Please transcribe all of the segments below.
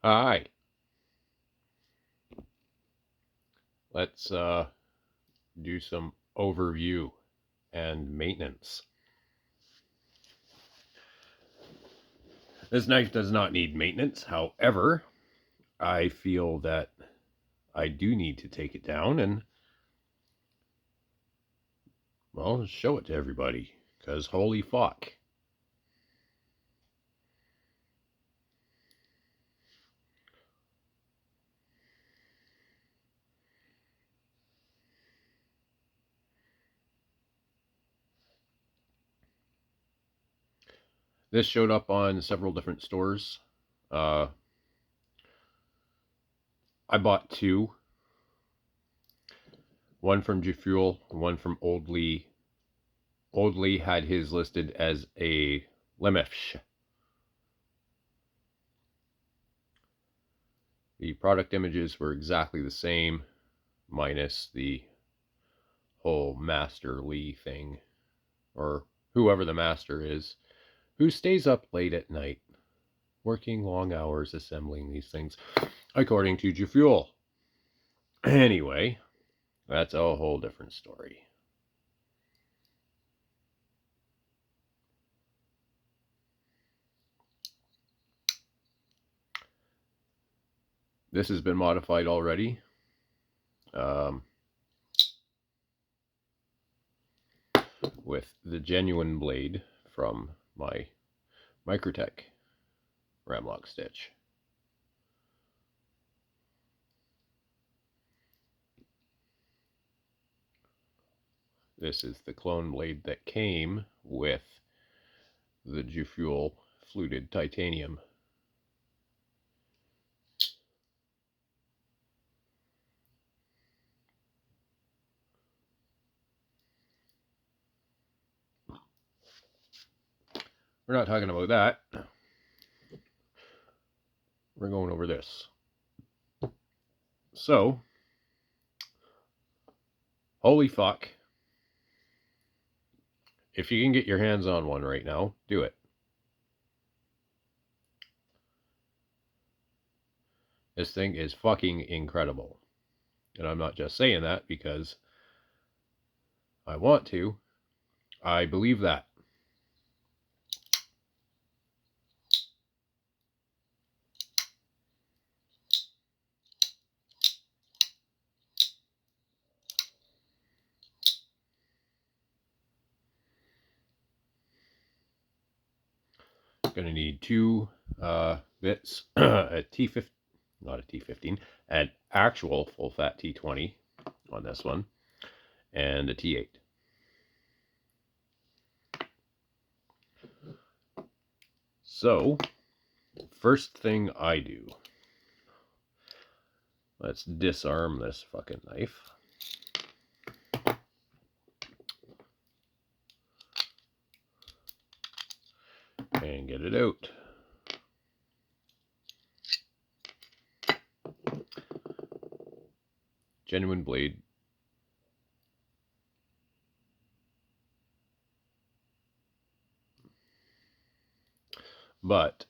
Hi. Let's do some overview and maintenance. This knife does not need maintenance. However, I feel that I do need to take it down and, well, show it to everybody. Because holy fuck. This showed up on several different stores. I bought two. One from G Fuel, one from Old Lee. Old Lee had his listed as a Lemefsh. The product images were exactly the same, minus the whole Master Lee thing, or whoever the master is, who stays up late at night, working long hours assembling these things, according to Jufuel. Anyway, that's a whole different story. This has been modified already. With the genuine blade from my Microtech Ram-Lok stitch. This is the clone blade that came with the Jufuel fluted titanium. We're not talking about that. We're going over this. So, holy fuck. If you can get your hands on one right now, do it. This thing is fucking incredible. And I'm not just saying that because I want to. I believe that. Going to need two bits, a T15, not a T15, an actual full fat T20 on this one, and a T8. So, first thing I do, let's disarm this fucking knife. And get it out. Genuine blade. But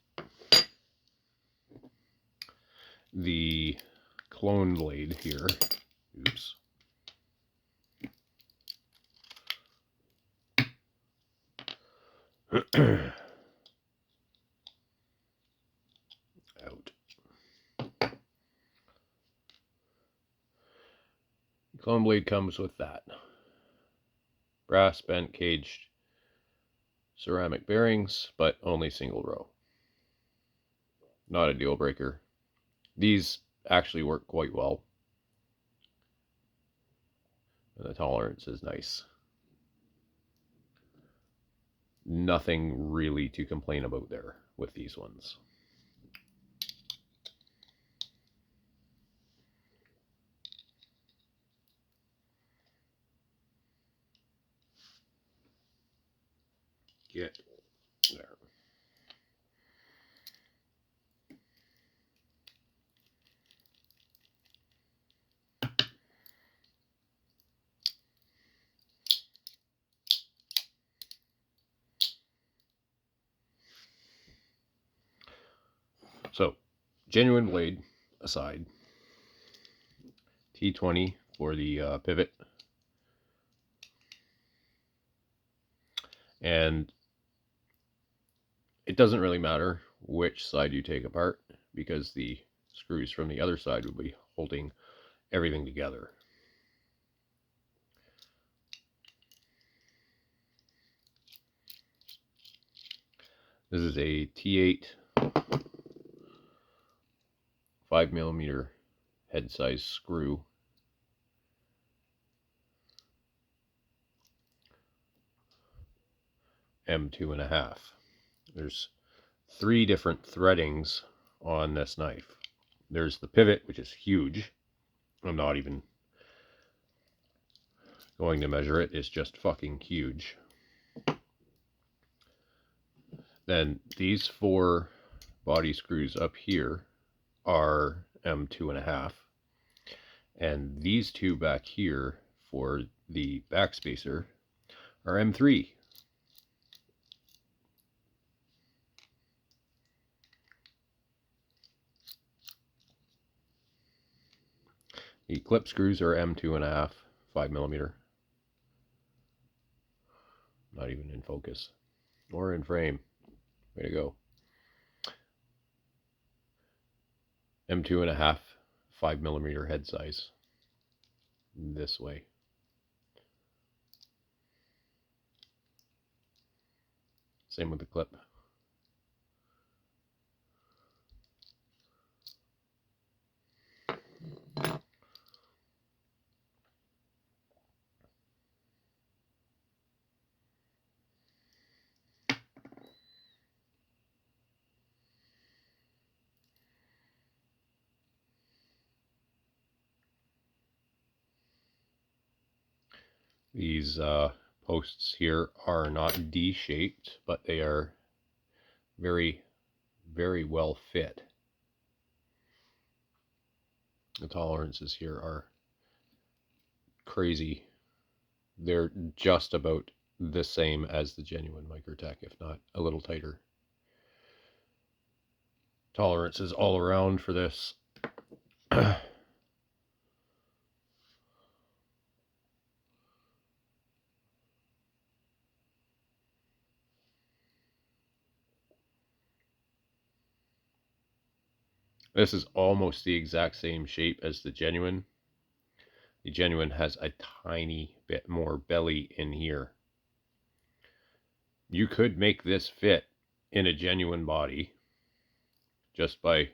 the clone blade here, oops, out. Clone blade comes with that. Brass bent caged ceramic bearings, but only single row. Not a deal breaker. These actually work quite well. And the tolerance is nice. Nothing really to complain about there with these ones. Get there. So, genuine blade aside, T20 for the pivot, and it doesn't really matter which side you take apart because the screws from the other side will be holding everything together. This is a T8 5mm head size screw. M2.5. There's 3 different threadings on this knife. There's the pivot, which is huge. I'm not even going to measure it. It's just fucking huge. Then these 4 body screws up here are M2.5. And these 2 back here for the backspacer are M3. The clip screws are M2.5, 5mm. Not even in focus or in frame. Way to go. M2.5, 5mm head size. This way. Same with the clip. These posts here are not D-shaped, but they are very, very well fit. The tolerances here are crazy. They're just about the same as the genuine Microtech, if not a little tighter. Tolerances all around for this. This is almost the exact same shape as the genuine. The genuine has a tiny bit more belly in here. You could make this fit in a genuine body just by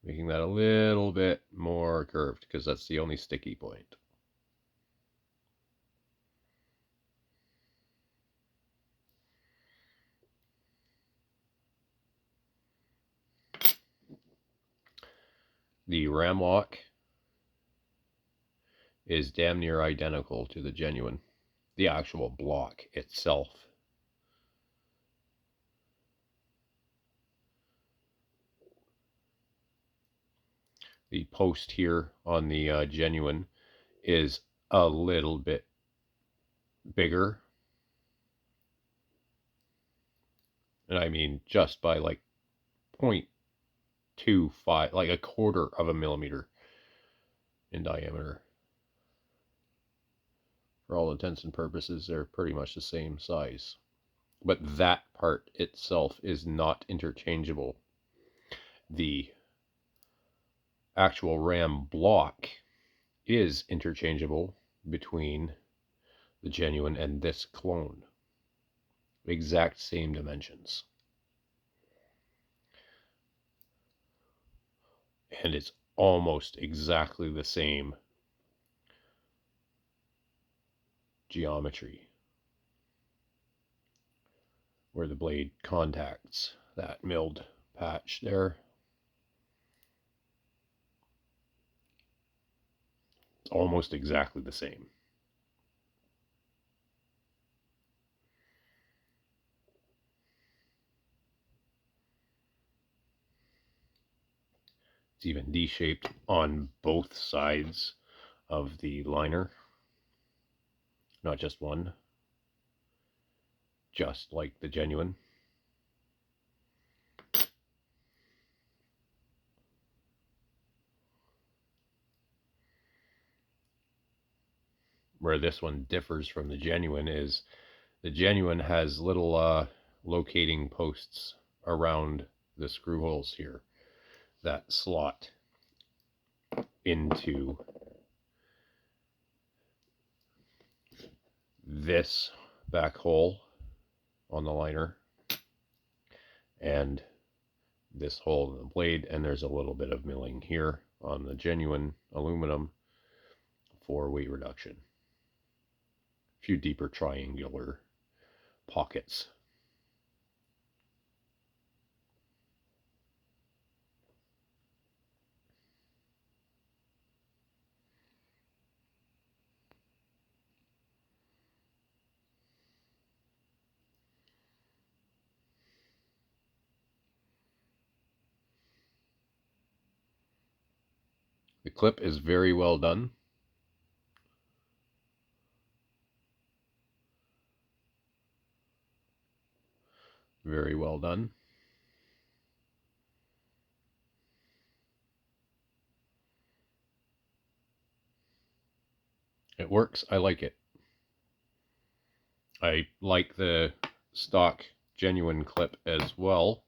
making that a little bit more curved, because that's the only sticky point. The Ram-Lok is damn near identical to the genuine. The actual block itself. The post here on the genuine is a little bit bigger. And I mean just by like 0.25, like a quarter of a millimeter in diameter. For all intents and purposes, they're pretty much the same size. But that part itself is not interchangeable. The actual RAM block is interchangeable between the genuine and this clone. Exact same dimensions. And it's almost exactly the same geometry where the blade contacts that milled patch there. It's almost exactly the same. It's even D-shaped on both sides of the liner, not just one, just like the genuine. where this one differs from the genuine is the genuine has little locating posts around the screw holes here that slot into this back hole on the liner and this hole in the blade, and there's a little bit of milling here on the genuine aluminum for weight reduction. A few deeper triangular pockets. The clip is very well done. Very well done. It works. I like it. I like the stock genuine clip as well.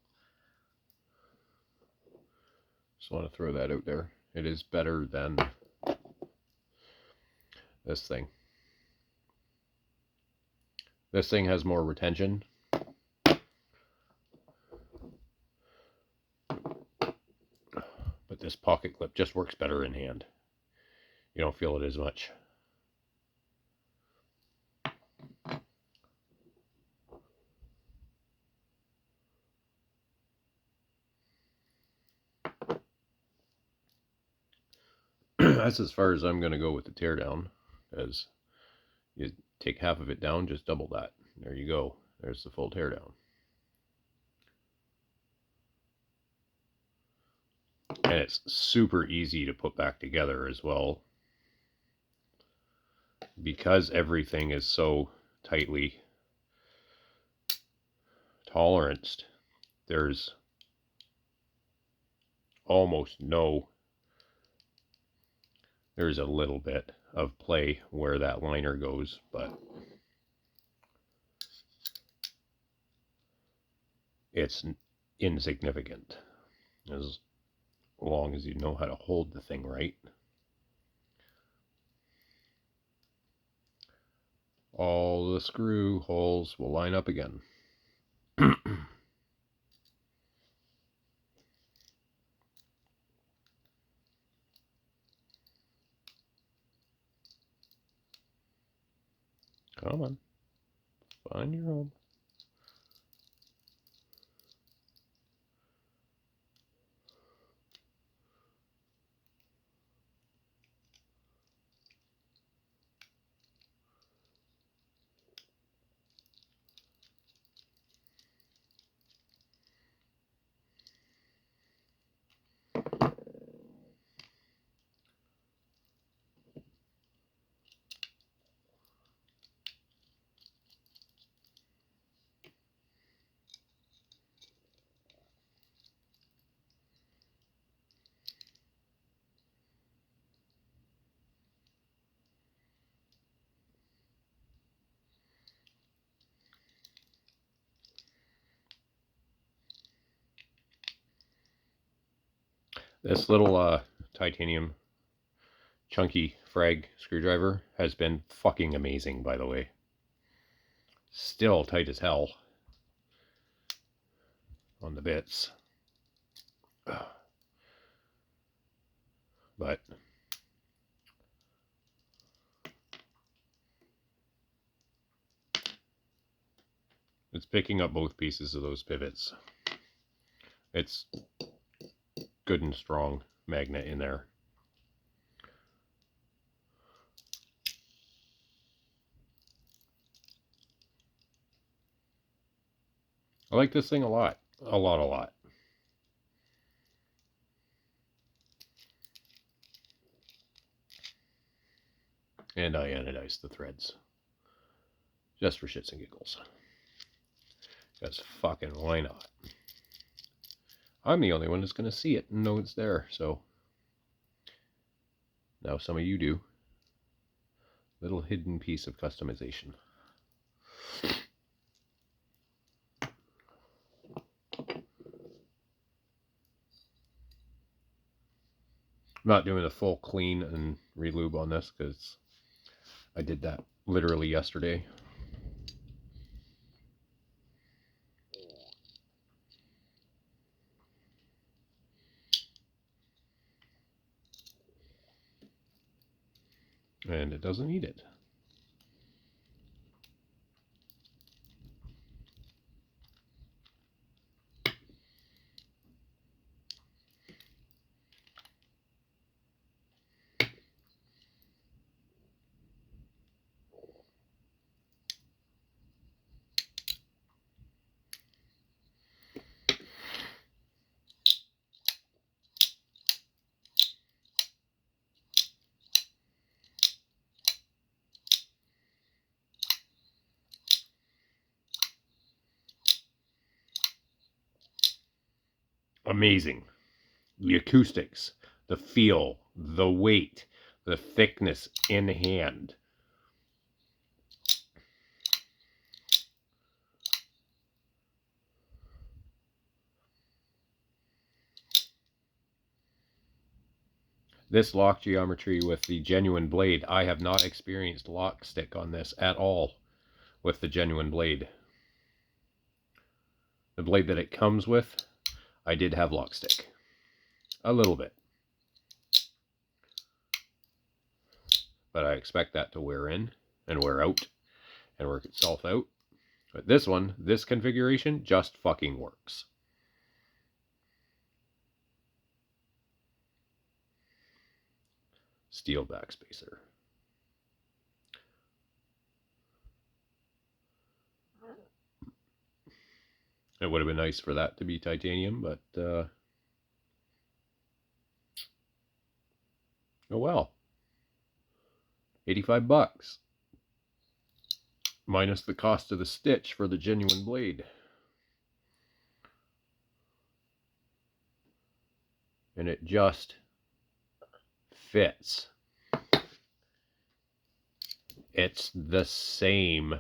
Just want to throw that out there. It is better than this thing. This thing has more retention. But this pocket clip just works better in hand. You don't feel it as much. That's as far as I'm going to go with the teardown, as you take half of it down, just double that. There you go. There's the full teardown. And it's super easy to put back together as well, because everything is so tightly toleranced. There's almost no, there's a little bit of play where that liner goes, but it's insignificant as long as you know how to hold the thing right. All the screw holes will line up again. Come on, find your own. This little titanium chunky frag screwdriver has been fucking amazing, by the way. Still tight as hell on the bits. But it's picking up both pieces of those pivots. It's good and strong magnet in there. I like this thing a lot. A lot. And I anodized the threads. Just for shits and giggles. Because fucking why not? I'm the only one that's going to see it and know it's there, so now some of you do. Little hidden piece of customization. I'm not doing a full clean and relube on this because I did that literally yesterday. And it doesn't need it. Amazing. The acoustics, the feel, the weight, the thickness in hand. This lock geometry with the genuine blade, I have not experienced lock stick on this at all with the genuine blade. The blade that it comes with, I did have lock stick. A little bit. But I expect that to wear in and wear out and work itself out. But this one, this configuration, just fucking works. Steel backspacer. It would have been nice for that to be titanium, but oh well. 85 bucks. Minus the cost of the stitch for the genuine blade. And it just fits. It's the same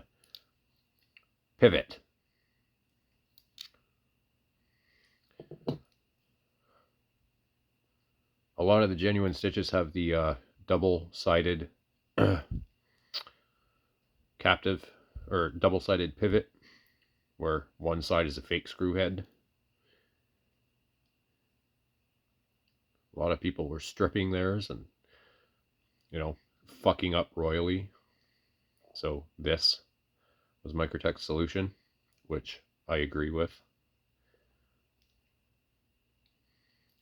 pivot. A lot of the genuine stitches have the double-sided captive or double-sided pivot where one side is a fake screw head. A lot of people were stripping theirs and, you know, fucking up royally. So this was Microtech's solution, which I agree with.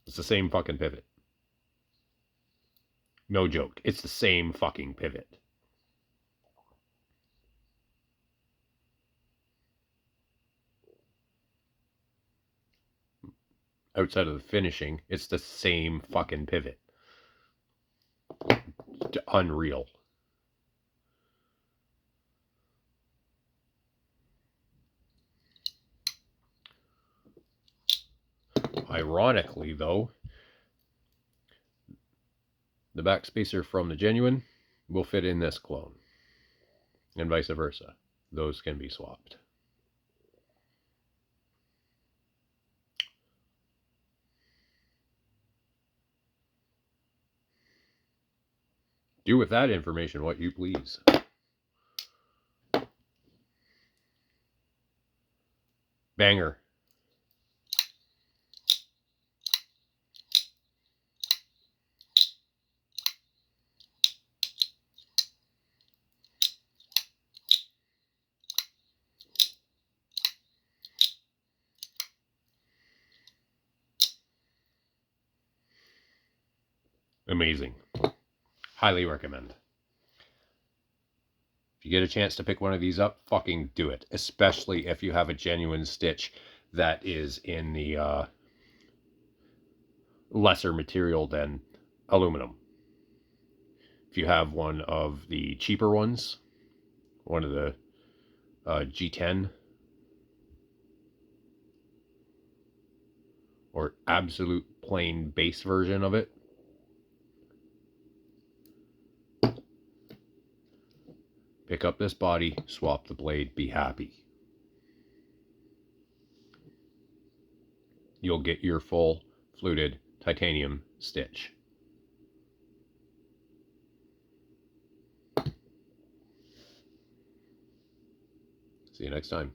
It's the same fucking pivot. No joke. It's the same fucking pivot. Outside of the finishing, it's the same fucking pivot. Unreal. Ironically, though, the backspacer from the genuine will fit in this clone, and vice versa. Those can be swapped. Do with that information what you please. Banger. Amazing. Highly recommend. If you get a chance to pick one of these up, fucking do it. Especially if you have a genuine stitch that is in the lesser material than aluminum. If you have one of the cheaper ones, one of the G10 or absolute plain base version of it, Pick up this body, swap the blade, be happy. You'll get your full fluted titanium stitch. See you next time.